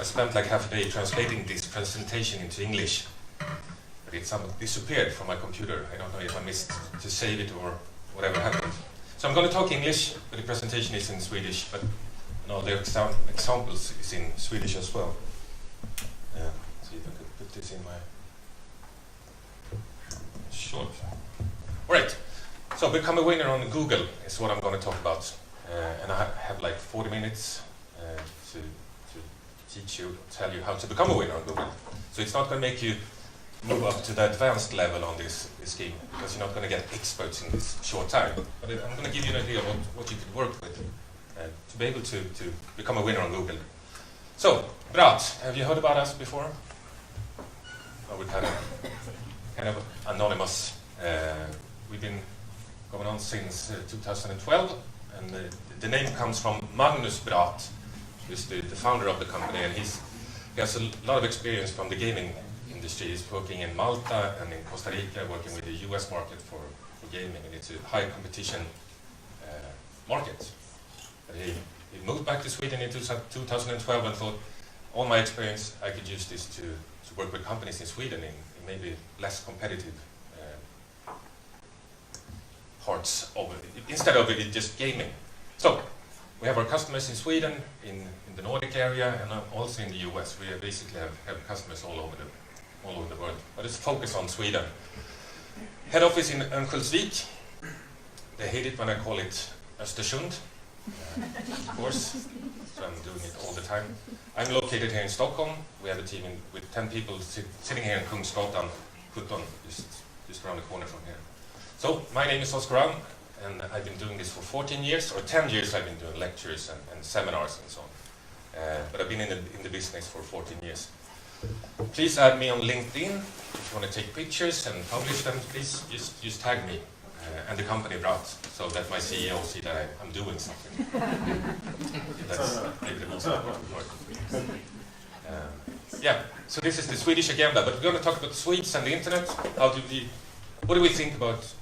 spent like half a day translating this presentation into English. But it somehow disappeared from my computer. I don't know if I missed to save it or whatever happened. So I'm going to talk English, but the presentation is in Swedish, but the examples is in Swedish as well. See if I could put this in my short. All right, so become a winner on Google is what I'm going to talk about. And I have like 40 minutes to tell you how to become a winner on Google. So it's not going to make you move up to the advanced level on this scheme, because you're not going to get experts in this short time. But I'm going to give you an idea of what you could work with to be able to become a winner on Google. So, Brath, have you heard about us before? Oh, we're kind of anonymous. We've been going on since 2012, and the name comes from Magnus Brath, who's the founder of the company, and he has a lot of experience from the gaming industry. He's working in Malta and in Costa Rica, working with the US market for gaming, and it's a high competition market. But he moved back to Sweden in 2012 and thought, all my experience, I could use this to work with companies in Sweden in maybe less competitive parts of it, instead of it just gaming. So we have our customers in Sweden, in the Nordic area, and also in the US. We basically have customers all over the world, but it's focused on Sweden. Head office in Örnsköldsvik. They hate it when I call it Östersund, of course, so I'm doing it all the time. I'm located here in Stockholm. We have a team with 10 people sitting here in Kungsgatan 17, just around the corner from here. So, my name is Oskar Alm, and I've been doing this for 14 years, or 10 years I've been doing lectures and seminars and so on. But I've been in the business for 14 years. Please add me on LinkedIn. If you want to take pictures and publish them, please just tag me and the company Brath, so that my CEO see that I'm doing something. That's maybe the most important part. Yeah, so this is the Swedish agenda, but we're going to talk about Swedes and the internet. What do we think about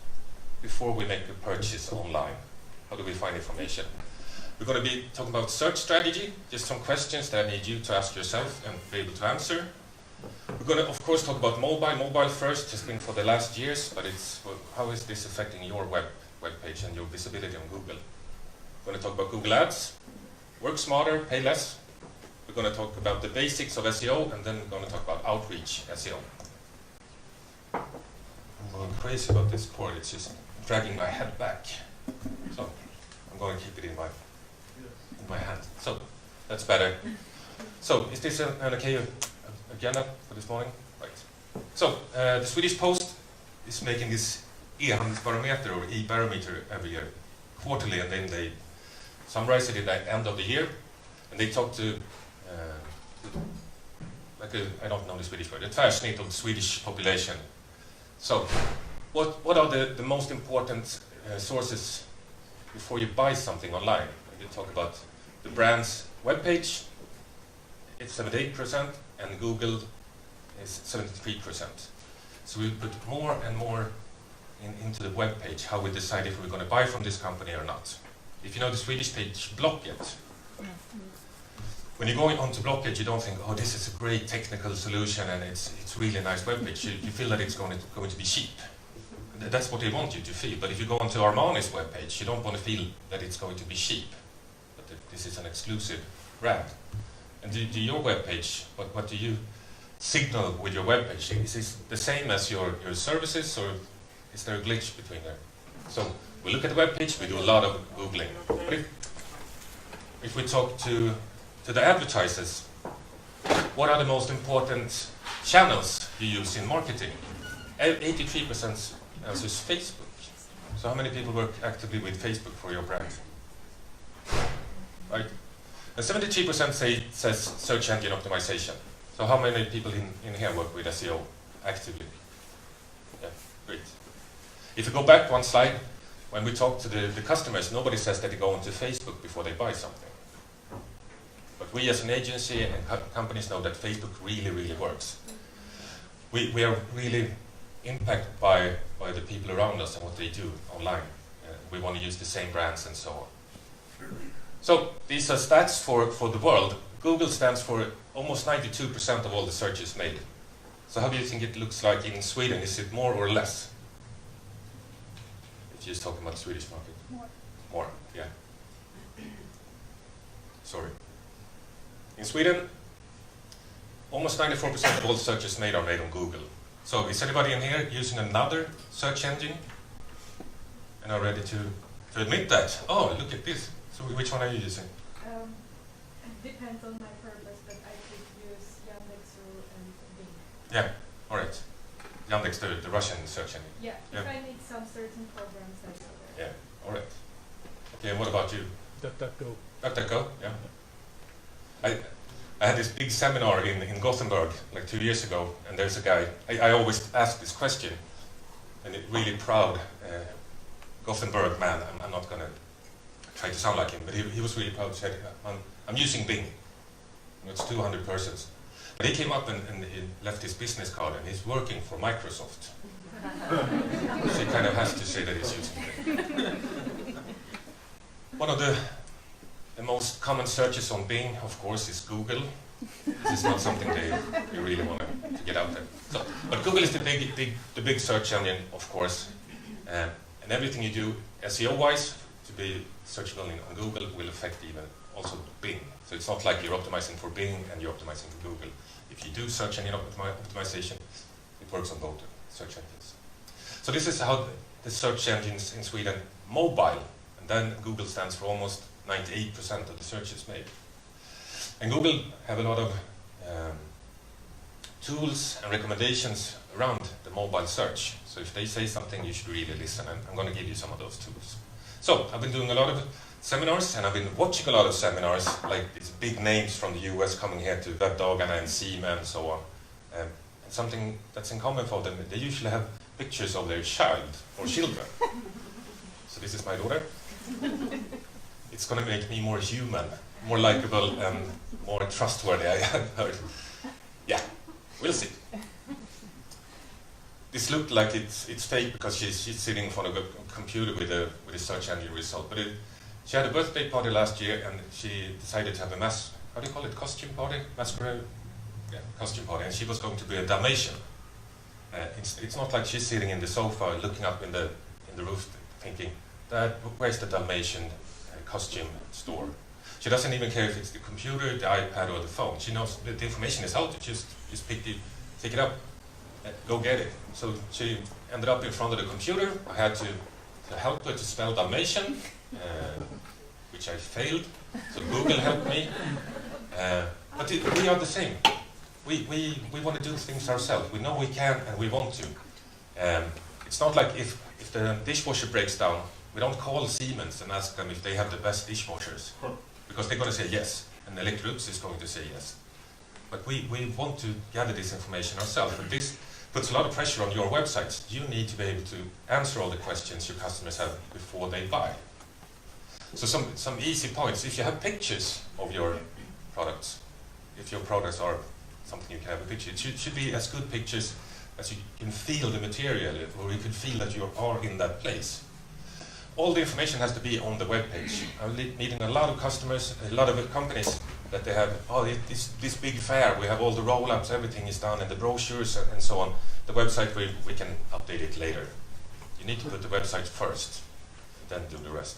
before we make a purchase online? How do we find information? We're going to be talking about search strategy, just some questions that I need you to ask yourself and be able to answer. We're going to, of course, talk about mobile. Mobile first has been for the last years, but how is this affecting your web page and your visibility on Google? We're going to talk about Google Ads, work smarter, pay less. We're going to talk about the basics of SEO, and then we're going to talk about outreach SEO. I'm going crazy about this cord. It's just dragging my head back. So I'm going to keep it in my hand. So that's better. So is this an okay agenda for this morning? Right. So the Swedish Post is making this e-handelsbarometer or e-barometer every year, quarterly, and then they summarize it at the end of the year, and they talk to I don't know the Swedish word, a tvärsnitt of the Swedish population. So what are the most important sources before you buy something online? You talk about the brand's webpage, it's 78%, and Google is 73%. So we put more and more into the webpage, how we decide if we're going to buy from this company or not. If you know the Swedish page Blocket, when you go onto Blocket, you don't think, oh, this is a great technical solution and it's really nice webpage. You feel that it's going to be cheap. That's what they want you to feel. But if you go onto Armani's webpage, you don't want to feel that it's going to be cheap, but that this is an exclusive brand. And do your webpage, what do you signal with your webpage? Is this the same as your services, or is there a glitch between there? So we look at the webpage, we do a lot of Googling. But if we talk to the advertisers, what are the most important channels you use in marketing? 83% answers Facebook. So how many people work actively with Facebook for your brand? Right? And 73% says search engine optimization. So how many people in here work with SEO actively? Yeah, great. If you go back one slide, when we talk to the customers, nobody says that they go onto Facebook before they buy something. But we as an agency and companies know that Facebook really, really works. We are really impacted by the people around us and what they do online. We want to use the same brands and so on. So these are stats for the world. Google stands for almost 92% of all the searches made. So how do you think it looks like in Sweden? Is it more or less? If you're just talking about the Swedish market. More. More, yeah. Sorry. In Sweden, almost 94% of all searches made are made on Google. So is anybody in here using another search engine? And are ready to admit that? Oh, look at this. So which one are you using? It depends on my purpose, but I could use Yandex and Bing. Yeah, all right. Yandex, the Russian search engine. Yeah, if I need some certain programs, I go there. Yeah, all right. Okay, and what about you? DuckDuckGo. DuckDuckGo, yeah. I had this big seminar in Gothenburg like 2 years ago, and there's a guy, I always ask this question, and it really proud Gothenburg man, I'm not going to try to sound like him, but he was really proud to say, I'm using Bing. It's 200 persons. But he came up and he left his business card, and he's working for Microsoft. So he kind of has to say that he's using Bing. One of the most common searches on Bing, of course, is Google. This is not something they really want to get out there. So, but Google is the big search engine, of course. And everything you do SEO-wise to be searchable on Google will affect even also Bing. So it's not like you're optimizing for Bing and you're optimizing for Google. If you do search engine optimization, it works on both search engines. So this is how the search engines in Sweden mobile, and then Google stands for almost 98% of the searches made. And Google have a lot of tools and recommendations around the mobile search. So if they say something, you should really listen, and I'm going to give you some of those tools. So I've been doing a lot of seminars, and I've been watching a lot of seminars, like these big names from the US coming here to Webdagarna and Siemens and so on. And something that's in common for them, they usually have pictures of their child or children. So this is my daughter. It's going to make me more human, more likable, and more trustworthy, I heard. Yeah, we'll see. This looked like it's fake because she's sitting in front of a computer with a search engine result. But she had a birthday party last year, and she decided to have a how do you call it, costume party? Masquerade? Yeah, costume party. And she was going to be a Dalmatian. It's not like she's sitting in the sofa looking up in the roof thinking, Dad, where's the Dalmatian costume store? She doesn't even care if it's the computer, the iPad, or the phone. She knows that the information is out. Just pick it up, go get it. So she ended up in front of the computer. I had to help her to spell Dalmatian, which I failed. So Google helped me. But we are the same. We want to do things ourselves. We know we can and we want to. It's not like if the dishwasher breaks down, we don't call Siemens and ask them if they have the best dishwashers, because they're going to say yes, and Electrolux is going to say yes. But we want to gather this information ourselves, and this puts a lot of pressure on your websites. You need to be able to answer all the questions your customers have before they buy. So some easy points. If you have pictures of your products, if your products are something you can have a picture, it should be as good pictures as you can feel the material, or you can feel that you are in that place. All the information has to be on the web page. I'm meeting a lot of customers, a lot of companies that they have, this big fair, we have all the roll-ups, everything is done, and the brochures and so on. The website, we can update it later. You need to put the website first, then do the rest.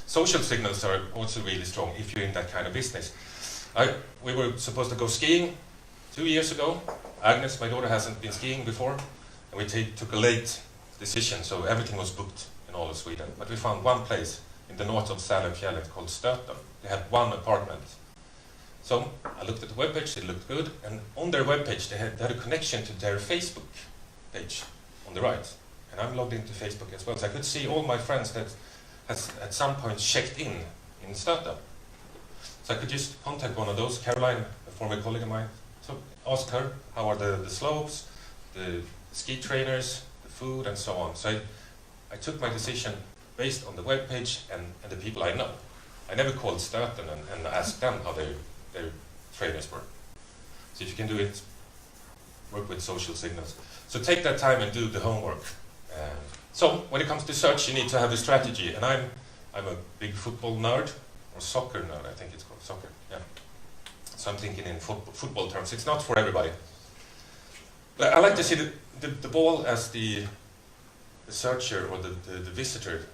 Social signals are also really strong if you're in that kind of business. We were supposed to go skiing 2 years ago. Agnes, my daughter, hasn't been skiing before, and we took a late decision, so everything was booked in all of Sweden. But we found one place in the north of Sälenfjällen called Stöten. They had one apartment. So I looked at the webpage, it looked good, and on their webpage they had a connection to their Facebook page on the right. And I'm logged into Facebook as well, so I could see all my friends that has at some point checked in Stöten. So I could just contact one of those, Caroline, a former colleague of mine, so ask her how are the slopes, the ski trainers, the food, and so on. So I took my decision based on the webpage and the people I know. I never called Stöten and asked them how their trainers were. So if you can do it, work with social signals. So take that time and do the homework. So when it comes to search, you need to have a strategy. And I'm a big football nerd, or soccer nerd, I think it's called soccer. Yeah. So I'm thinking in football terms. It's not for everybody. But I like to see the ball as the searcher or the visitor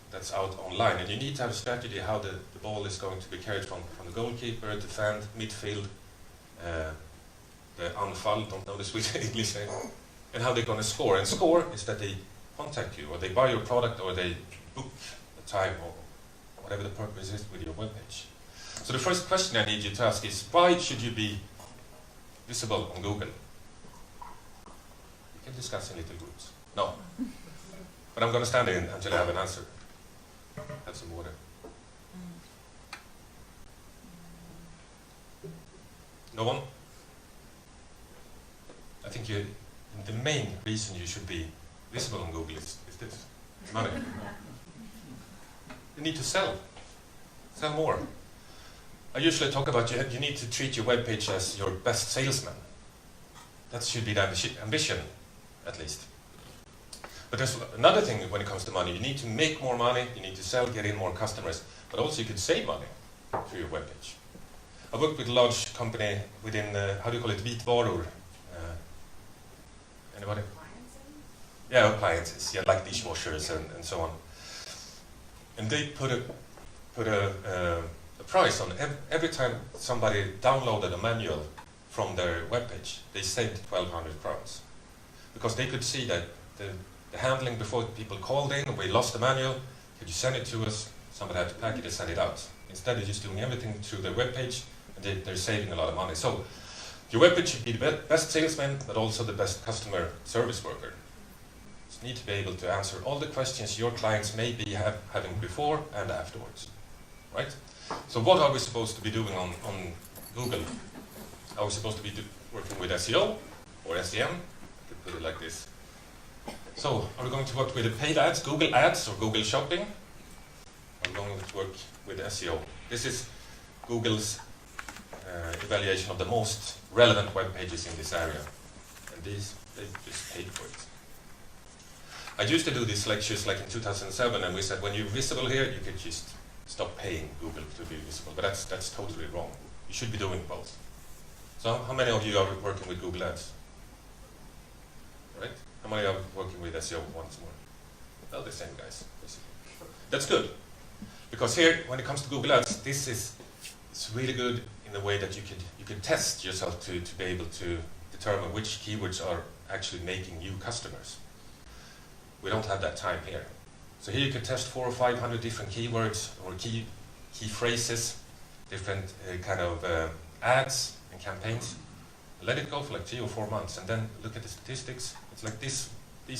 that's out online, and you need to have a strategy how the ball is going to be carried from the goalkeeper, defend, midfield, the anfall, don't know the Swedish English name, and how they're going to score. And score is that they contact you, or they buy your product, or they book a time, or whatever the purpose is with your webpage. So the first question I need you to ask is, why should you be visible on Google? We can discuss in little groups. No. But I'm going to stand in until I have an answer. Have some water. No one? I think the main reason you should be visible on Google is this. Money. You need to sell. Sell more. I usually talk about you need to treat your webpage as your best salesman. That should be the ambition, at least. But there's another thing when it comes to money. You need to make more money, you need to sell, get in more customers, but also you could save money through your webpage. I work with a large company within, how do you call it, vitvaror? Anybody? Appliances? Yeah, appliances, yeah, like dishwashers and so on. And they put a price on every time somebody downloaded a manual from their webpage, they saved 1,200 crowns. Because they could see that the handling before people called in, we lost the manual, could you send it to us? Somebody had to pack it and send it out. Instead, they're just doing everything through their webpage, and they're saving a lot of money. So your webpage should be the best salesman, but also the best customer service worker. You need to be able to answer all the questions your clients may be having before and afterwards, right? So what are we supposed to be doing on Google? Are we supposed to be working with SEO or SEM? I could put it like this. So, are we going to work with the paid ads, Google Ads, or Google Shopping? Are we going to work with SEO? This is Google's evaluation of the most relevant web pages in this area. And they just paid for it. I used to do these lectures like in 2007, and we said when you're visible here, you could just stop paying Google to be visible. But that's totally wrong. You should be doing both. So, how many of you are working with Google Ads? Right? How many are working with SEO once more? Well, the same guys, basically. That's good. Because here, when it comes to Google Ads, it's really good in the way that you can test yourself to be able to determine which keywords are actually making you customers. We don't have that time here. So here you can test 400 or 500 different keywords or key phrases, different kind of ads and campaigns. Let it go for like 3 or 4 months, and then look at the statistics. It's like these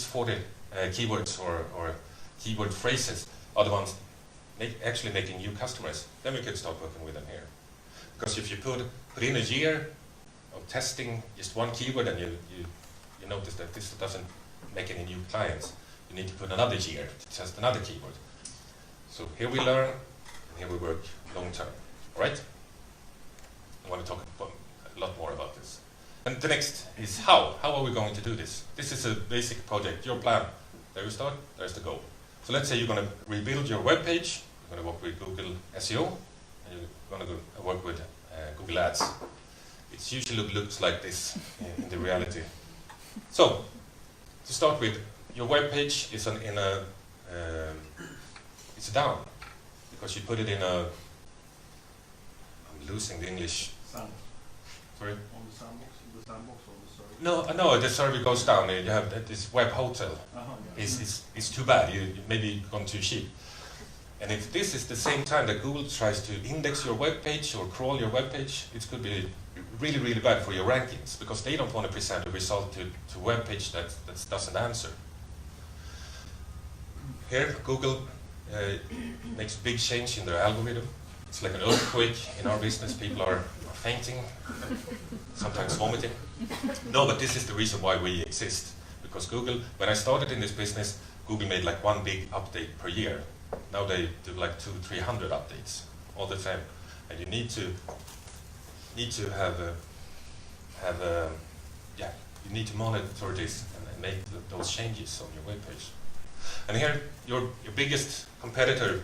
40 keywords or keyword phrases are the ones actually making you customers. Then we can start working with them here. Because if you put in a year of testing just one keyword and you notice that this doesn't make any new clients, you need to put another year to test another keyword. So here we learn, and here we work long term. All right? I want to talk a lot more about this. And the next is how. How are we going to do this? This is a basic project. Your plan. There you start, there's the goal. So let's say you're going to rebuild your web page, you're going to work with Google SEO, and you're going to work with Google Ads. It usually looks like this in the reality. So, to start with, your web page is it's down, because you put it in a, I'm losing the English. Sandbox. Sorry? On the sandbox or the server? No, the server goes down. You have this web hotel. Yeah. It's too bad. You maybe gone too cheap. And if this is the same time that Google tries to index your web page or crawl your web page, it could be really, really bad for your rankings, because they don't want to present a result to a web page that doesn't answer. Here, Google makes a big change in their algorithm. It's like an earthquake in our business. People are fainting, sometimes vomiting. No, but this is the reason why we exist. Because Google, when I started in this business, Google made like one big update per year. Now they do like 200-300 updates all the time, and you need to you need to monitor this and make those changes on your web page. And here, your biggest competitor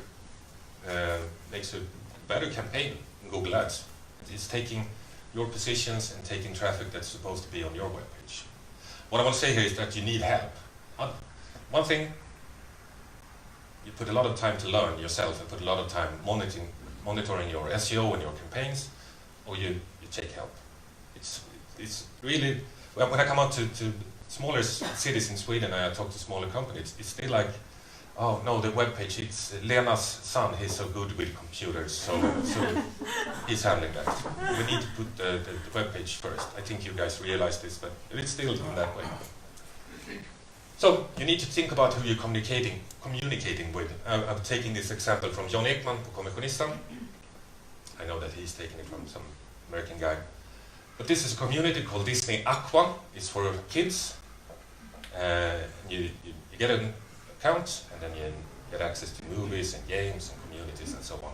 makes a better campaign in Google Ads. It's taking your positions and taking traffic that's supposed to be on your webpage. What I want to say here is that you need help. One thing, you put a lot of time to learn yourself and put a lot of time monitoring your SEO and your campaigns, or you take help. It's really, when I come out to smaller cities in Sweden and I talk to smaller companies, it's still like, oh no, the webpage, it's Lena's son, he's so good with computers, so he's handling that. We need to put the webpage first. I think you guys realize this, but it's still in that way. So you need to think about who you're communicating with. I'm taking this example from John Ekman på Kommissionistan. I know that he's taking it from some American guy. But this is a community called Disney Aqua. It's for kids. You get an account, and then you get access to movies and games and communities and so on.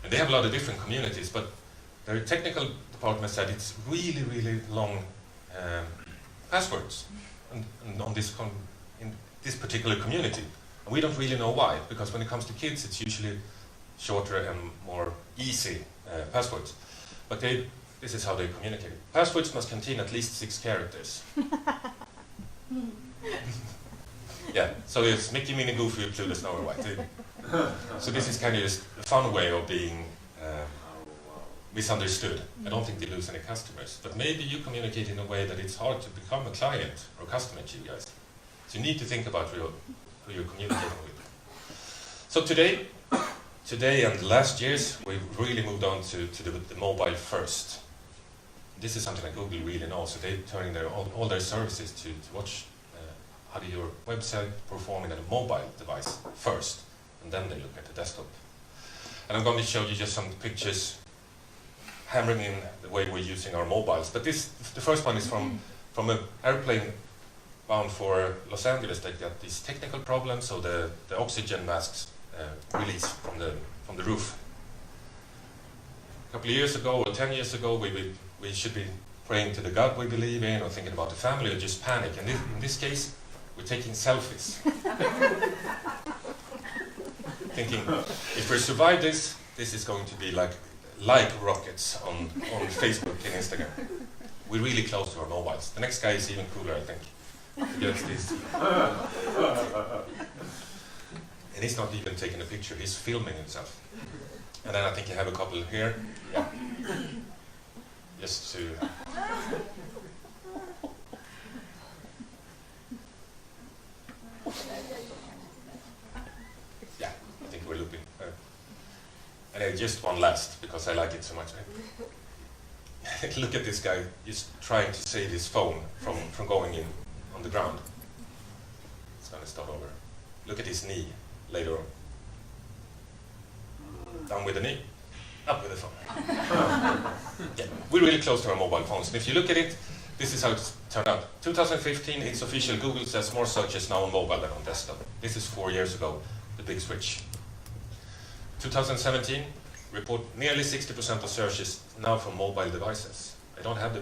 And they have a lot of different communities, but their technical department said it's really, really long passwords on in this particular community. And we don't really know why, because when it comes to kids, it's usually shorter and more easy passwords. But this is how they communicate. Passwords must contain at least 6 characters. Yeah, so it's Mickey, Minnie, Goofy, Pluto, Snow and White. So this is kind of just a fun way of being misunderstood. I don't think they lose any customers, but maybe you communicate in a way that it's hard to become a client or a customer to you guys. So you need to think about who you're communicating with. So today and the last years, we've really moved on to the mobile first. This is something that Google really knows, so they're turning all their services to watch how do your website perform in a mobile device first, and then they look at the desktop. And I'm going to show you just some pictures hammering in the way we're using our mobiles. But the first one is from an airplane bound for Los Angeles that got these technical problems, so the oxygen masks release from the roof. A couple of years ago, or 10 years ago, we should be praying to the God we believe in, or thinking about the family, or just panic. And in this case, we're taking selfies. Thinking, if we survive this is going to be like rockets on Facebook and Instagram. We're really close to our mobiles. The next guy is even cooler, I think. Against this. And he's not even taking a picture, he's filming himself. And then I think you have a couple here. Yeah. Just to... Yeah, I think we're looping. And just one last, because I like it so much. Look at this guy, just trying to save his phone from going in on the ground. It's going to start over. Look at his knee later on. Down with the knee, up with the phone. Yeah, we're really close to our mobile phones. And if you look at it, this is how it's turned out. 2015, it's official. Google says more searches now on mobile than on desktop. This is 4 years ago, the big switch. 2017, report nearly 60% of searches now from mobile devices. I don't have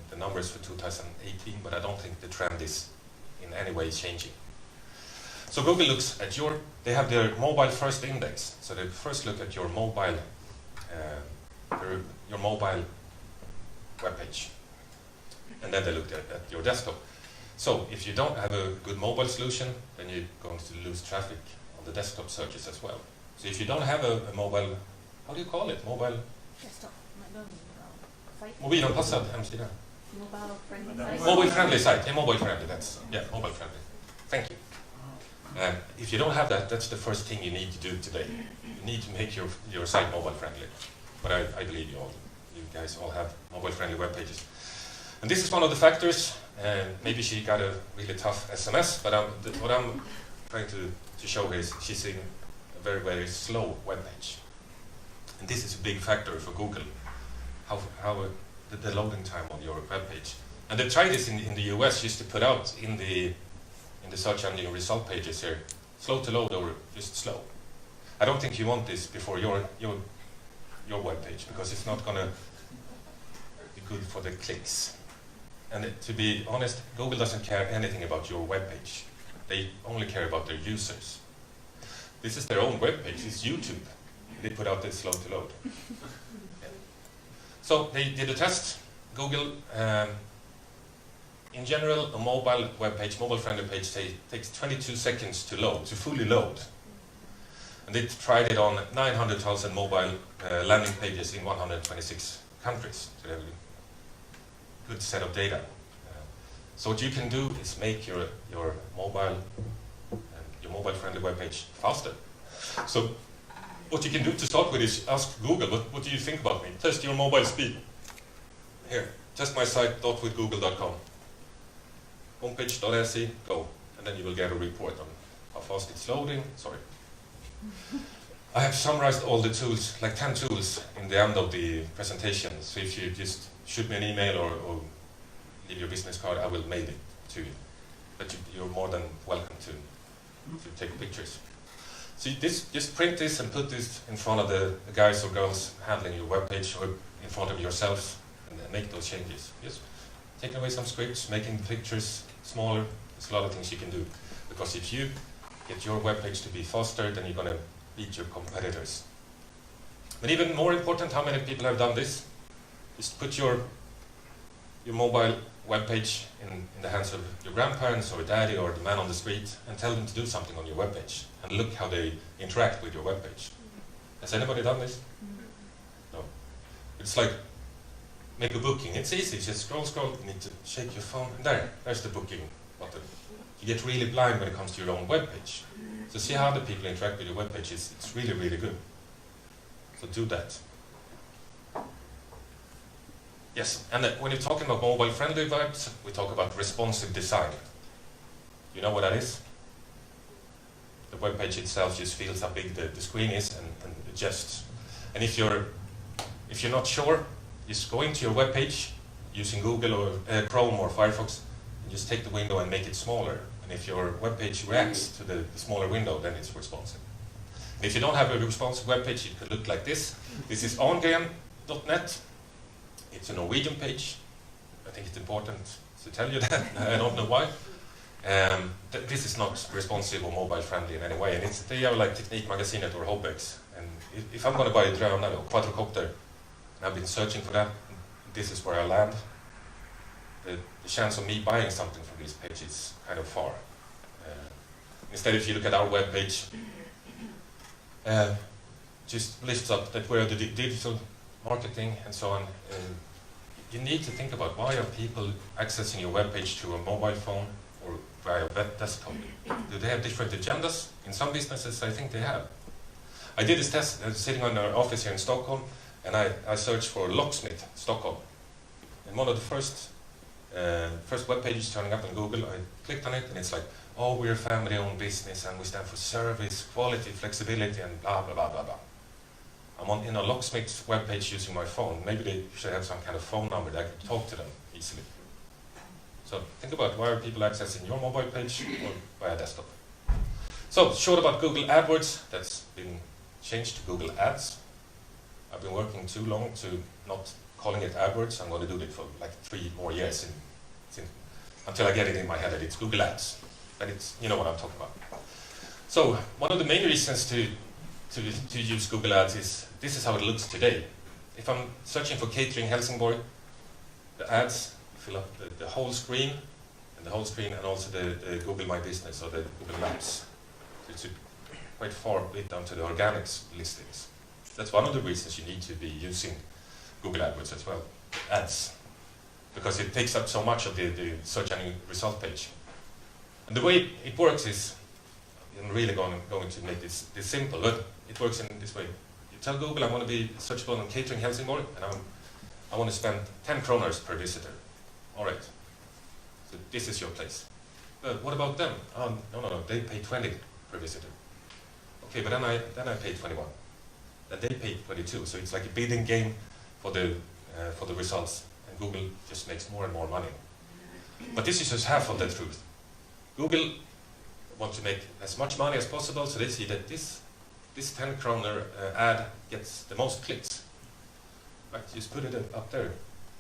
the numbers for 2018, but I don't think the trend is in any way changing. So Google looks at they have their mobile first index. So they first look at your mobile web page. And then they look at your desktop. So if you don't have a good mobile solution, then you're going to lose traffic on the desktop searches as well. So if you don't have a mobile, how do you call it? Mobile? Desktop. Site. Mobilanpassad hemsida. Mobile friendly site. Mobile friendly site. Yeah, mobile friendly. Mobile friendly. Thank you. If you don't have that, that's the first thing you need to do today. You need to make your site mobile friendly. But I believe you guys all have mobile friendly web pages. And this is one of the factors. Maybe she got a really tough SMS, but what I'm trying to show here is she's in a very, very slow web page. And this is a big factor for Google, how the loading time on your web page. And they tried this in the US, just to put out in the search engine result pages here, slow to load or just slow. I don't think you want this before your web page, because it's not going to be good for the clicks. And to be honest, Google doesn't care anything about your web page. They only care about their users. This is their own web page. It's YouTube. They put out this slow to load. Yeah. So they did a test. Google, in general, a mobile web page, mobile-friendly page, takes 22 seconds to load, to fully load. And they tried it on 900,000 mobile landing pages in 126 countries. So they have a good set of data. So what you can do is make your mobile-friendly web page faster. So what you can do to start with is ask Google, what do you think about me? Test your mobile speed. Here, test my site .withgoogle.com. Homepage.se, go. And then you will get a report on how fast it's loading. Sorry. I have summarized all the tools, like 10 tools, in the end of the presentation. So if you just shoot me an email or leave your business card, I will mail it to you. But you're more than welcome to take pictures. So just print this and put this in front of the guys or girls handling your webpage, or in front of yourself, and then make those changes. Just taking away some scripts, making the pictures smaller. There's a lot of things you can do. Because if you get your webpage to be faster, then you're going to beat your competitors. But even more important, how many people have done this? Just put your mobile webpage in the hands of your grandparents or daddy or the man on the street, and tell them to do something on your webpage, and look how they interact with your webpage. Has anybody done this? No. It's like make a booking. It's easy. Just scroll. You need to shake your phone, and there's the booking button. You get really blind when it comes to your own webpage. So see how other people interact with your webpage. It's really, really good. So do that. Yes, and when you're talking about mobile-friendly vibes, we talk about responsive design. You know what that is? The web page itself just feels how big the screen is and adjusts. And if you're not sure, just go into your web page using Google or Chrome or Firefox, and just take the window and make it smaller. And if your web page reacts to the smaller window, then it's responsive. And if you don't have a responsive web page, it could look like this. This is ongren.net. It's a Norwegian page. I think it's important to tell you that. I don't know why. This is not responsive or mobile friendly in any way. And they are like Teknikmagasinet or Hobbex. And if I'm going to buy a drone or quadrocopter, and I've been searching for that, this is where I land, the chance of me buying something from this page is kind of far. Instead, if you look at our web page, just lists up that we're the digital marketing and so on. You need to think about, why are people accessing your web page through a mobile phone or via web desktop? Do they have different agendas? In some businesses, I think they have. I did this test sitting in our office here in Stockholm, and I searched for locksmith Stockholm. And one of the first web pages turning up on Google, I clicked on it, and it's like, oh, we're a family-owned business, and we stand for service, quality, flexibility, and blah, blah, blah, blah, blah. I'm in a locksmith's webpage using my phone. Maybe they should have some kind of phone number that I can talk to them easily. So think about, why are people accessing your mobile page or via desktop? So short about Google AdWords, that's been changed to Google Ads. I've been working too long to not calling it AdWords. I'm going to do it for like 3 more years until I get it in my head that it's Google Ads. But it's, you know what I'm talking about. So one of the main reasons to use Google Ads is, this is how it looks today. If I'm searching for catering Helsingborg, the ads fill up the whole screen, and also the Google My Business or the Google Maps. So it's quite far bit down to the organics listings. That's one of the reasons you need to be using Google AdWords as well, ads, because it takes up so much of the search engine result page. And the way it works is, I'm really going to make this simple, but it works in this way. You tell Google, I want to be searchable on catering Helsingborg, and I want to spend 10 kroners per visitor. All right. So this is your place. What about them? No, they pay 20 per visitor. Okay, but then I pay 21. Then they pay 22. So it's like a bidding game for the results, and Google just makes more and more money. But this is just half of the truth. Google want to make as much money as possible, so they see that this 10 kroner ad gets the most clicks. Right, just put it up there.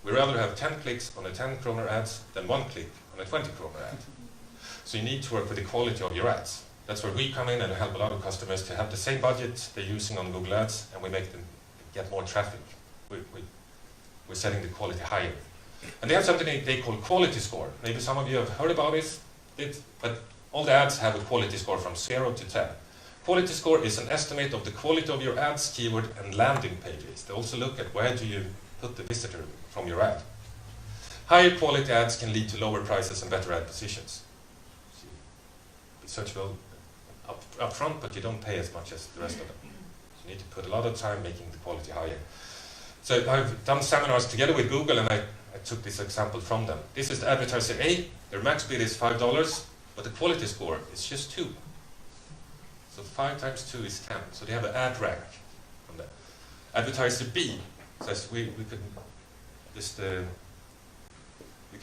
We rather have 10 clicks on the 10 kroner ads than 1 click on a 20 kroner ad. So you need to work with the quality of your ads. That's where we come in and help a lot of customers to have the same budget they're using on Google Ads, and we make them get more traffic. we're setting the quality higher. And they have something they call quality score. Maybe some of you have heard about this, but all the ads have a quality score from 0 to 10. Quality score is an estimate of the quality of your ads, keyword, and landing pages. They also look at where do you put the visitor from your ad. Higher quality ads can lead to lower prices and better ad positions. So be searchable up front, but you don't pay as much as the rest of them. So you need to put a lot of time making the quality higher. So I've done seminars together with Google, and I took this example from them. This is the advertiser A. Their max bid is $5, but the quality score is just 2. So 5 times 2 is 10. So they have an ad rank from that. Advertiser B says we could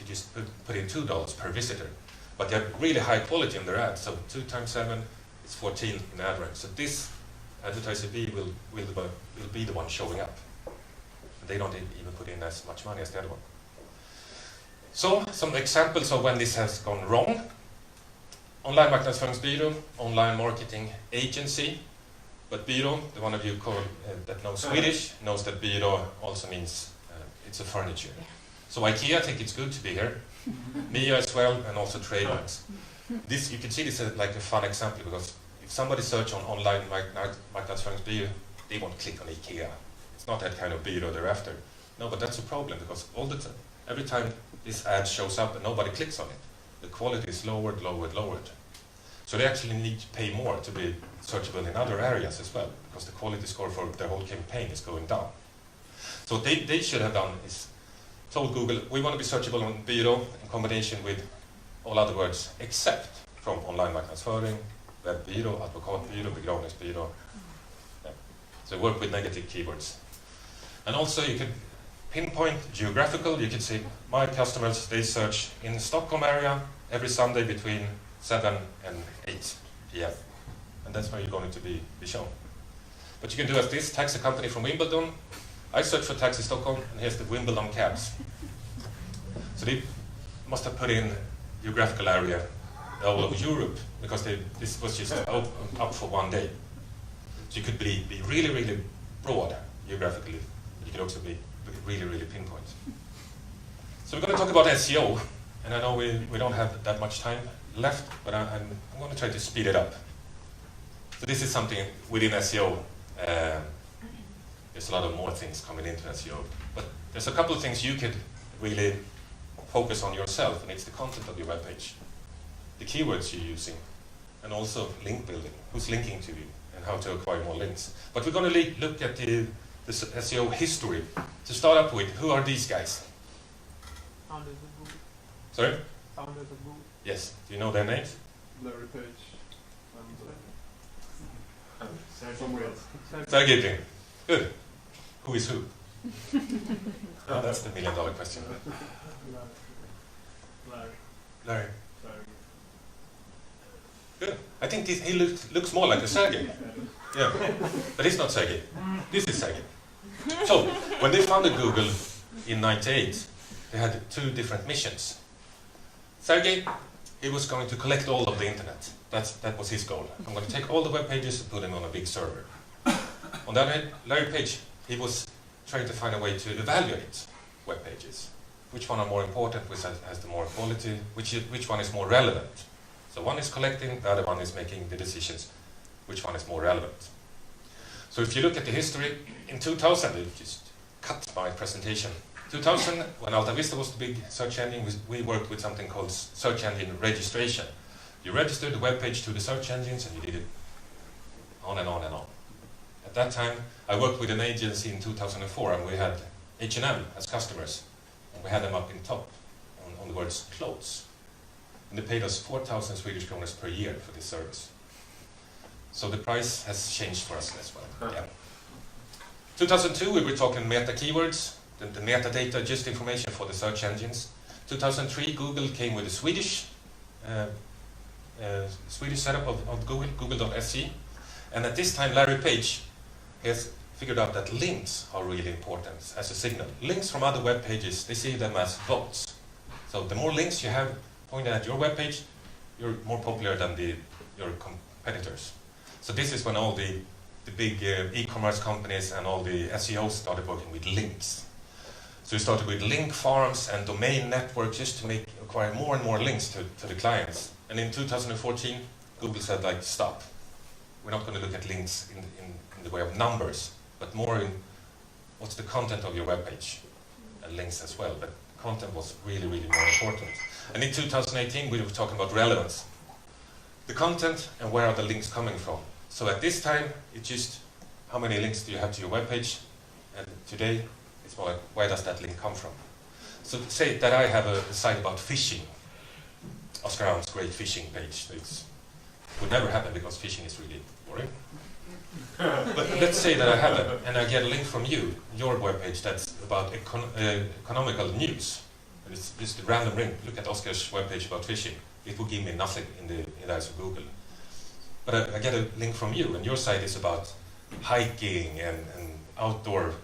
just put in $2 per visitor, but they have really high quality in their ads. So 2 times 7 is 14 in ad rank. So this advertiser B will be the one showing up. They don't even put in as much money as the other one. So some examples of when this has gone wrong. Online marknadsföringsbyrå, online marketing agency. But byrå, the one of you that knows Swedish, knows that byrå also means it's a furniture. So IKEA, I think it's good to be here. Mia as well, and also trademarks. This, you can see this as like a fun example, because if somebody search on online marknadsföringsbyrå, they won't click on IKEA. It's not that kind of byrå they're after. No, but that's a problem, because every time this ad shows up and nobody clicks on it, the quality is lowered. So they actually need to pay more to be searchable in other areas as well, because the quality score for their whole campaign is going down. So what they should have done is told Google, we want to be searchable on byrå in combination with all other words except from online marknadsföring, webbyrå, advokatbyrå, begravningsbyrå. Yeah. So work with negative keywords. And also you can pinpoint geographical. You can say my customers, they search in the Stockholm area every Sunday between 7 and 8 p.m. And that's where you're going to be shown. But you can do as this, taxi company from Wimbledon. I search for taxi Stockholm, and here's the Wimbledon cabs. So they must have put in geographical area all over Europe, because this was just up for one day. So you could be really broad geographically. You could also be really pinpoint. So we're going to talk about SEO, and I know we don't have that much time left, but I'm going to try to speed it up. So this is something within SEO. There's a lot of more things coming into SEO, but there's a couple of things you could really focus on yourself, and it's the content of your webpage, the keywords you're using, and also link building, who's linking to you, and how to acquire more links. But we're going to look at the SEO history. To start up with, who are these guys? Founders of Google. Sorry? Founders of Google. Yes. Do you know their names? Larry Page. Somewhere else. Sergey. Good. Who is who? Oh, that's the $1 million question. Larry. Good. I think he looks more like a Sergey. Yeah, but he's not Sergey. This is Sergey. So, when they founded Google in '98, they had 2 different missions. Sergey, he was going to collect all of the internet. That was his goal. I'm going to take all the web pages and put them on a big server. On the other hand, Larry Page, he was trying to find a way to evaluate web pages. Which one are more important, which has the more quality, which one is more relevant. So one is collecting, the other one is making the decisions, which one is more relevant. So if you look at the history, in 2000, I just cut my presentation. 2000, when Alta Vista was the big search engine, we worked with something called search engine registration. You registered the web page to the search engines, and you did it on and on and on. At that time, I worked with an agency in 2004, and we had H&M as customers. And we had them up in top on the words clothes. And they paid us 4,000 Swedish kronor per year for this service. So the price has changed for us as well. Yeah. 2002, we were talking meta keywords, the metadata, just information for the search engines. 2003, Google came with a Swedish setup of Google, Google.se. And at this time, Larry Page has figured out that links are really important as a signal. Links from other web pages, they see them as votes. So the more links you have pointed at your web page, you're more popular than your competitors. So this is when all the big e-commerce companies and all the SEOs started working with links. So we started with link farms and domain network just to acquire more and more links to the clients. And in 2014, Google said, like, stop. We're not going to look at links in the way of numbers, but more in what's the content of your web page, and links as well. But content was really, really more important. And in 2018, we were talking about relevance. The content and where are the links coming from. So at this time, it's just how many links do you have to your web page, and today it's more like where does that link come from. So say that I have a site about fishing, Oskar Alm's great fishing page. It would never happen because fishing is really boring. But let's say that I have it, and I get a link from you, your webpage that's about economical news. And it's just a random link. Look at Oskar's webpage about fishing. It will give me nothing in the eyes of Google. But I get a link from you, and your site is about hiking and outdoor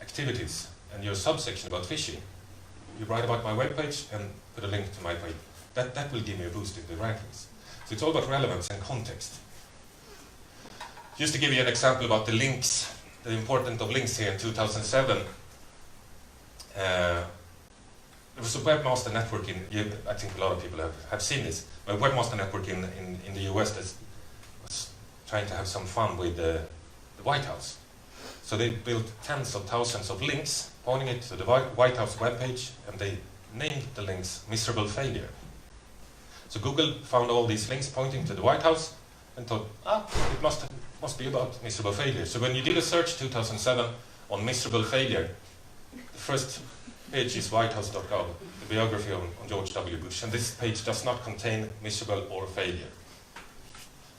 activities, and your subsection about fishing. You write about my webpage and put a link to my page. That will give me a boost in the rankings. So it's all about relevance and context. Just to give you an example about the links, the importance of links here in 2007, there was a webmaster network I think a lot of people have seen this, a webmaster network in the US that was trying to have some fun with the White House. So they built tens of thousands of links pointing it to the White House webpage, and they named the links miserable failure. So Google found all these links pointing to the White House and thought, it must be about miserable failure. So when you did a search 2007 on miserable failure, the first page is whitehouse.gov, the biography on George W. Bush, and this page does not contain miserable or failure.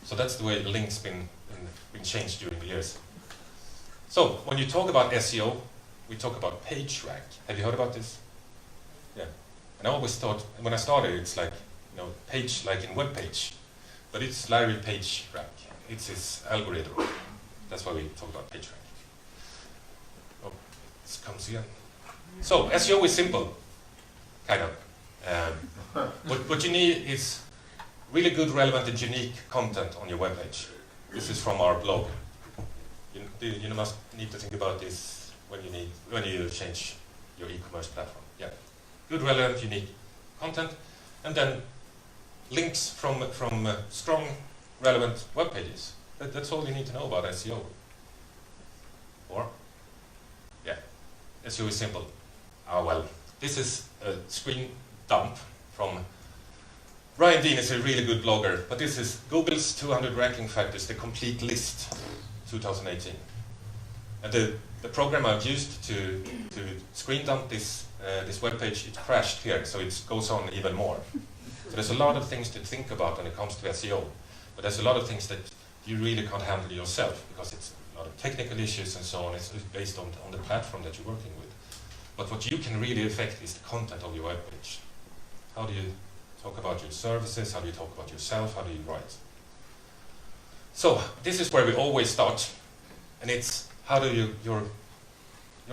So that's the way the link's been changed during the years. So when you talk about SEO, we talk about page rank. Have you heard about this? Yeah. And I always thought, when I started, it's like, page like in web page, but it's Larry Page rank. It's his algorithm. That's why we talk about page rank. Oh, this comes again. So SEO is simple, kind of. What you need is really good, relevant, and unique content on your web page. This is from our blog. You must need to think about this when you change your e-commerce platform. Yeah, good, relevant, unique content, and then links from strong, relevant web pages. That's all you need to know about SEO. Or, yeah, SEO is simple. Well, this is a screen dump from Ryan Dean is a really good blogger, but this is Google's 200 ranking factors, the complete list, 2018. And the program I've used to screen dump this web page, it crashed here, so it goes on even more. So there's a lot of things to think about when it comes to SEO, but there's a lot of things that you really can't handle yourself because it's a lot of technical issues and so on. It's based on the platform that you're working with. But what you can really affect is the content of your web page. How do you talk about your services? How do you talk about yourself? How do you write? So this is where we always start, and it's how do your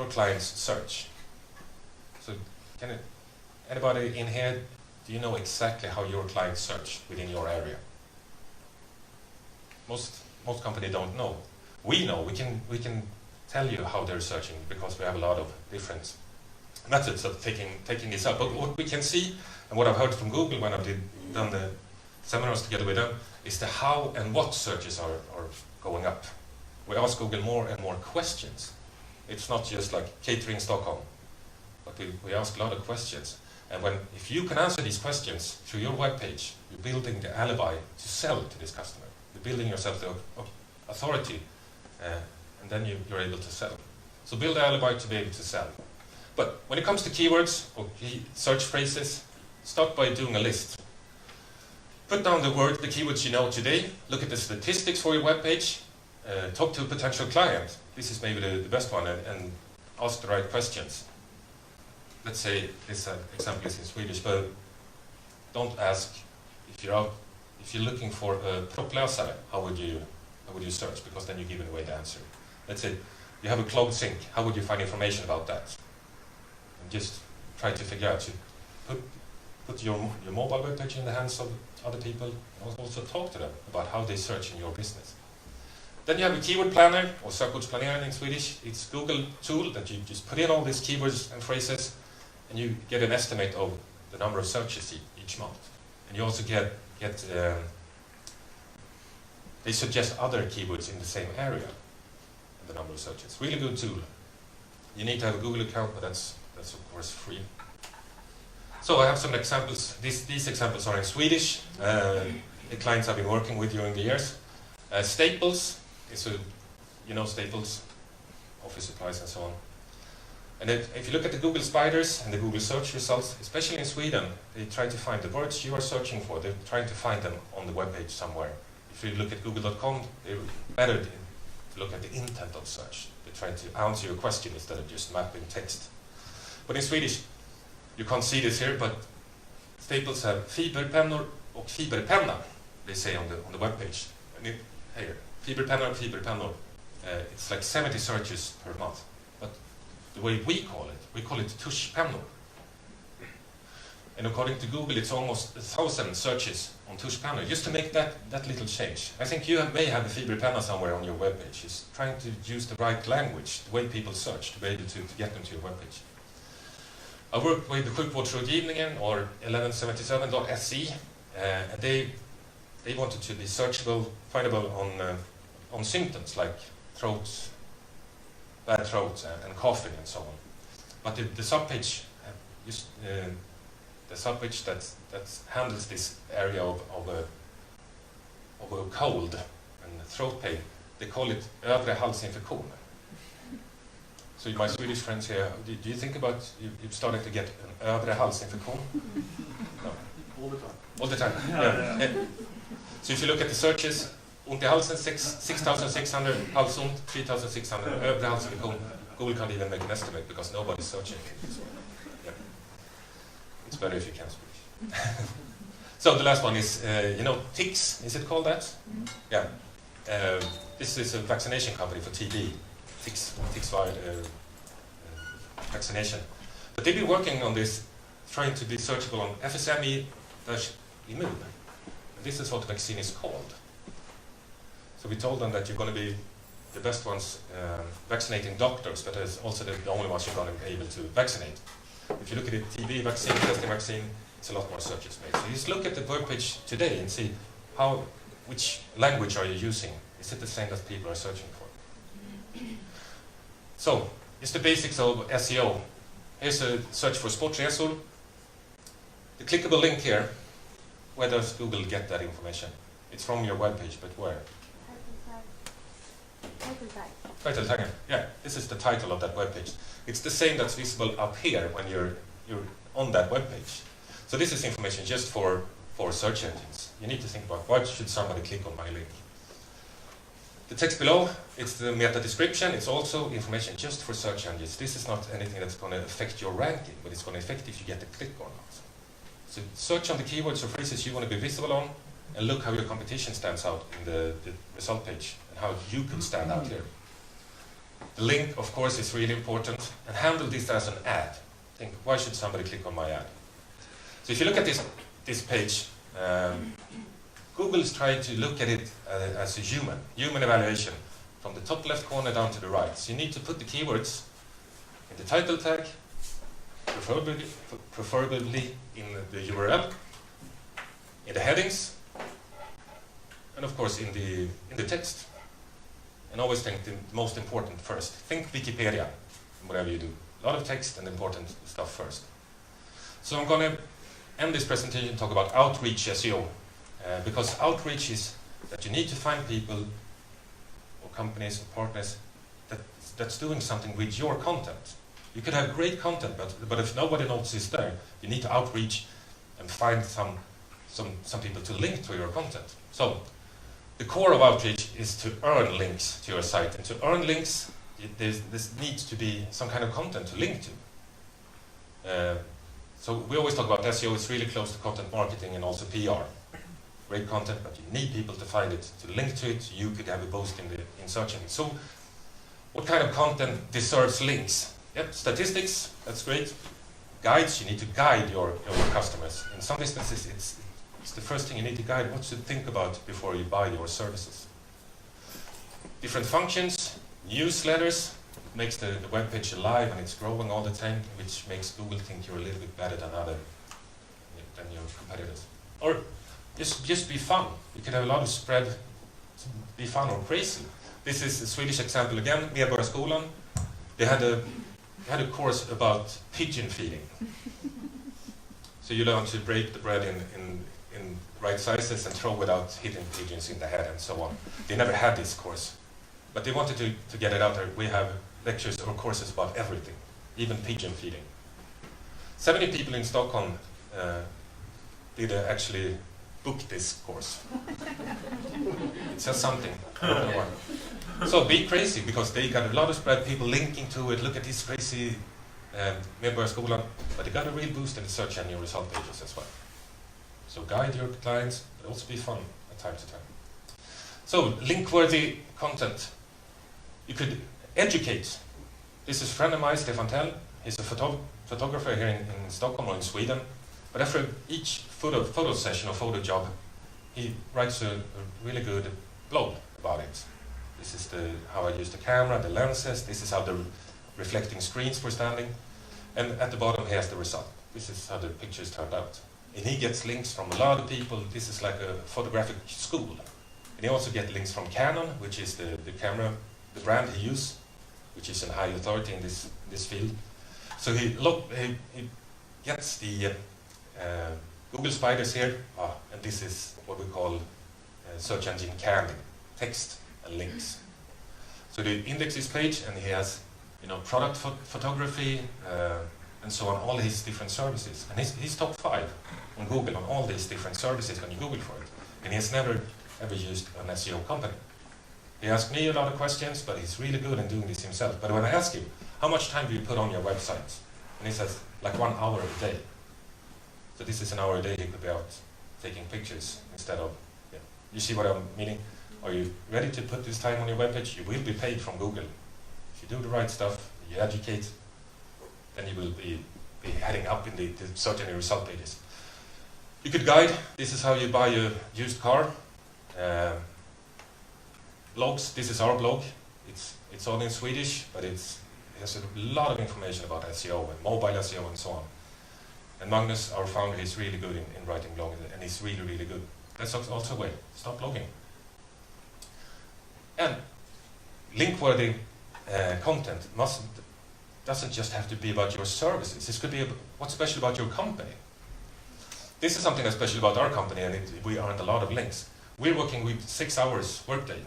clients search? So anybody in here, do you know exactly how your clients search within your area? Most companies don't know. We know. We can tell you how they're searching because we have a lot of different methods of taking this up. But what we can see, and what I've heard from Google when I've done the seminars together with them, is the how and what searches are going up. We ask Google more and more questions. It's not just like catering Stockholm, but we ask a lot of questions. And if you can answer these questions through your web page, you're building the alibi to sell to this customer. You're building yourself the authority, and then you're able to sell. So build the alibi to be able to sell. But when it comes to keywords or search phrases, start by doing a list. Put down the keywords you know today, look at the statistics for your web page, talk to a potential client. This is maybe the best one, and ask the right questions. Let's say this example is in Swedish, but don't ask if you're looking for a propplösare, how would you search? Because then you're giving away the answer. Let's say you have a clogged sink, how would you find information about that? And just try to figure out, put your mobile web page in the hands of other people, and also talk to them about how they search in your business. Then you have a keyword planner, or sökordsplanering in Swedish. It's a Google tool that you just put in all these keywords and phrases, and you get an estimate of the number of searches each month. And you also get they suggest other keywords in the same area, and the number of searches. Really good tool. You need to have a Google account, but that's of course free. So I have some examples. These examples are in Swedish. The clients I've been working with during the years. Staples is Staples, office supplies and so on. And if you look at the Google spiders and the Google search results, especially in Sweden, they try to find the words you are searching for. They're trying to find them on the web page somewhere. If you look at google.com, they're better to look at the intent of search. They try to answer your question instead of just mapping text. But in Swedish, you can't see this here, but Staples have fiberpennor och fiberpenna, they say on the web page. And here, fiberpenna och fiberpennor. It's like 70 searches per month. But the way we call it tuschpennor. And according to Google, it's almost 1,000 searches on tuschpennor, just to make that little change. I think you may have a fiberpenna somewhere on your web page. It's trying to use the right language, the way people search, to be able to get them to your web page. I work with the sjukvårdsrådgivningen, or 1177.se, and they wanted to be searchable, findable on symptoms like throats, bad throat, and coughing, and so on. But the subpage, the subpage that handles this area of a cold and throat pain, they call it övre halsinfektion. So my Swedish friends here, do you think about you're starting to get an övre halsinfektion? No. All the time. All the time. Yeah. So if you look at the searches, ont i halsen 6,600, halsont 3,600, övre halsinfektion. Google can't even make an estimate because nobody's searching. So, yeah. It's better if you can Swedish. So the last one is, ticks. Is it called that? Mm-hmm. Yeah. This is a vaccination company for TB. Ticks vaccination. But they've been working on this, trying to be searchable on FSME-immune. This is what the vaccine is called. So we told them that you're going to be the best ones vaccinating doctors, but it's also the only ones you're going to be able to vaccinate. If you look at the TB vaccine, testing vaccine, it's a lot more searches made. So you just look at the web page today and see which language are you using? Is it the same that people are searching for? So, it's the basics of SEO. Here's a search for sportresor. The clickable link here, where does Google get that information? It's from your web page, but where? Title tag. Yeah, this is the title of that web page. It's the same that's visible up here when you're on that web page. So this is information just for search engines. You need to think about why should somebody click on my link. The text below, it's the meta description. It's also information just for search engines. This is not anything that's going to affect your ranking, but it's going to affect if you get a click or not. So search on the keywords or phrases you want to be visible on, and look how your competition stands out in the result page, and how you could stand out here. The link, of course, is really important, and handle this as an ad. Think, why should somebody click on my ad? So if you look at this page, Google is trying to look at it as a human evaluation, from the top left corner down to the right. So you need to put the keywords in the title tag, preferably in the URL, in the headings, and of course in the text. And always think the most important first. Think Wikipedia, whatever you do. A lot of text and important stuff first. So I'm going to end this presentation and talk about outreach SEO. Because outreach is that you need to find people or companies or partners that's doing something with your content. You could have great content, but if nobody knows it's there, you need to outreach and find some people to link to your content. So the core of outreach is to earn links to your site, and to earn links, there needs to be some kind of content to link to. So we always talk about SEO. It's really close to content marketing and also PR. Great content, but you need people to find it, to link to it. You could have a boost in searching. So what kind of content deserves links? Yep, statistics, that's great. Guides, you need to guide your customers. In some instances, it's the first thing you need to guide, what to think about before you buy your services. different functions, newsletters, makes the web page alive and it's growing all the time, which makes Google think you're a little bit better than your competitors. Or just be fun. You can have a lot of spread, be fun or crazy. This is a Swedish example again, Medborgarskolan. They had a course about pigeon feeding. So you learn to break the bread in right sizes and throw without hitting pigeons in the head and so on. They never had this course, but they wanted to get it out there. We have lectures or courses about everything, even pigeon feeding. 70 people in Stockholm did actually book this course. It says something. I don't know why. So be crazy, because they got a lot of spread, people linking to it. Look at this crazy Medborgarskolan, but they got a real boost in the search engine result pages as well. So guide your clients, but also be fun at time to time. So link-worthy content. You could educate. This is a friend of mine, Stefan Tell. He's a photographer here in Stockholm or in Sweden. But after each photo session or photo job, he writes a really good blog about it. This is how I use the camera, the lenses. This is how the reflecting screens were standing. And at the bottom, he has the result. This is how the pictures turned out. And he gets links from a lot of people. This is like a photographic school. And he also gets links from Canon, which is the camera, the brand he uses, which is a high authority in this field. So he gets the Google spiders here, and this is what we call search engine candy, text and links. So the index this page, and he has product photography and so on, all his different services. And he's top 5 on Google on all these different services when you Google for it. And he has never ever used an SEO company. He asked me a lot of questions, but he's really good in doing this himself. But when I ask him, how much time do you put on your website? And he says, like 1 hour a day. So this is an hour a day he could be out taking pictures instead of, you see what I'm meaning? Are you ready to put this time on your webpage? You will be paid from Google. If you do the right stuff, you educate, then you will be heading up in the search engine result pages. You could guide. This is how you buy a used car. Blogs. This is our blog. It's all in Swedish, but it has a lot of information about SEO and mobile SEO and so on. And Magnus, our founder, is really good in writing blogs, and he's really, really good. That's also a way. Stop blogging. And link-worthy content doesn't just have to be about your services. This could be what's special about your company. This is something that's special about our company, and we earned a lot of links. We're working with 6 hours workday,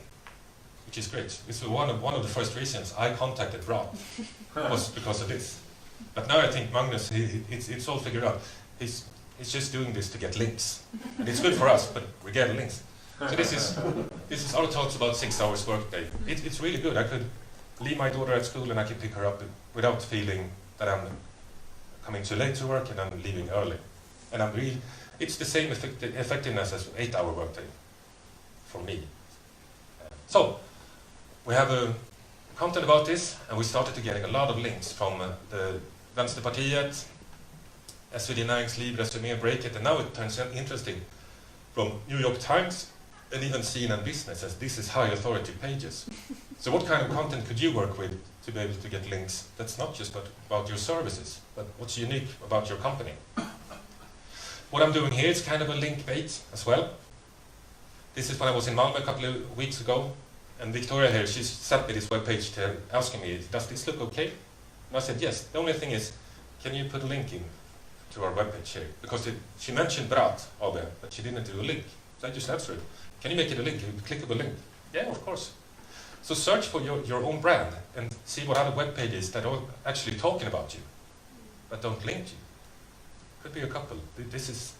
which is great. This was one of the first reasons I contacted Brath was because of this. But now I think Magnus, it's all figured out. He's just doing this to get links, and it's good for us, but we get links. So this is our talks about 6 hours workday. It's really good. I could leave my daughter at school and I can pick her up without feeling that I'm coming too late to work and I'm leaving early. And it's the same effectiveness as 8-hour workday for me. So we have a content about this, and we started to getting a lot of links from the Vänsterpartiet, SvD Näringsliv, Resumé, Breakit, and now it turns out interesting from New York Times and even CNN Business, as this is high authority pages. So what kind of content could you work with to be able to get links that's not just about your services, but what's unique about your company? What I'm doing here is kind of a link bait as well. This is when I was in Malmö a couple of weeks ago, and Victoria here, she sent me this webpage asking me, does this look okay? And I said, yes. The only thing is, can you put a link in to our webpage here? Because she mentioned Brath AB, but she didn't do a link. So I just answered, can you make it a link, a clickable link? Yeah, of course. So search for your own brand and see what other web pages that are actually talking about you, but don't link you. Could be a couple. This is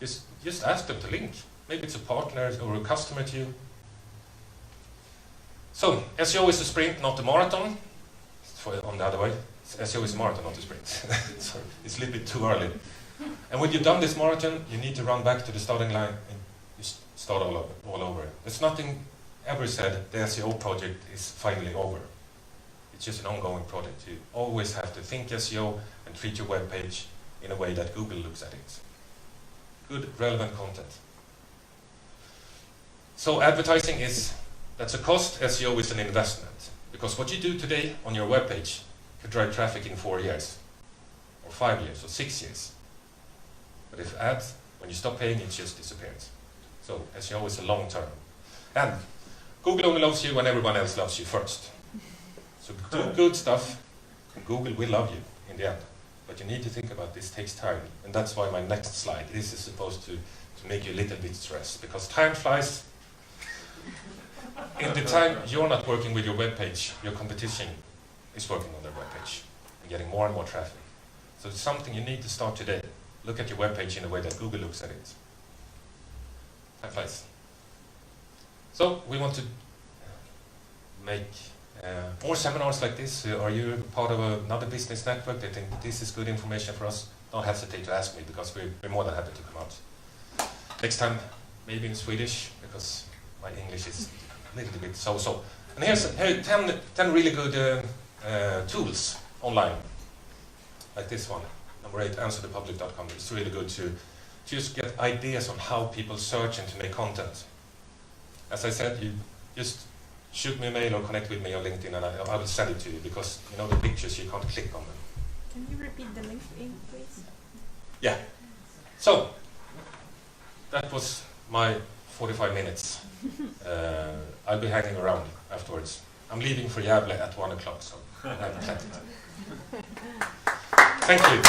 just ask them to link. Maybe it's a partner or a customer to you. So SEO is a sprint, not a marathon. On the other way, SEO is a marathon, not a sprint. Sorry, it's a little bit too early. And when you've done this marathon, you need to run back to the starting line and you start all over. There's nothing ever said the SEO project is finally over. It's just an ongoing project. You always have to think SEO and treat your web page in a way that Google looks at it. Good, relevant content. So advertising is That's a cost. SEO is an investment. Because what you do today on your webpage could drive traffic in 4 years, or 5 years, or 6 years. But if ads, when you stop paying, it just disappears. So SEO is a long term. And Google only loves you when everyone else loves you first. So do good stuff, and Google will love you in the end. But you need to think about this takes time. And that's why my next slide, this is supposed to make you a little bit stressed. Because time flies. In the time you're not working with your webpage, your competition is working on their webpage and getting more and more traffic. So it's something you need to start today. Look at your webpage in a way that Google looks at it. Time flies. So we want to make more seminars like this. Are you part of another business network? They think this is good information for us. Don't hesitate to ask me, because we're more than happy to come out. Next time, maybe in Swedish, because my English is a little bit so-so. And here are 10 really good tools online, like this one, number 8, answerthepublic.com. It's really good to just get ideas on how people search and to make content. As I said, you just shoot me a mail or connect with me on LinkedIn, and I will send it to you, because you know the pictures, you can't click on them. Can you repeat the LinkedIn, please? Yeah. So, that was my 45 minutes. I'll be hanging around afterwards. I'm leaving for Gävle at 1 o'clock, so I have plenty of time. Thank you.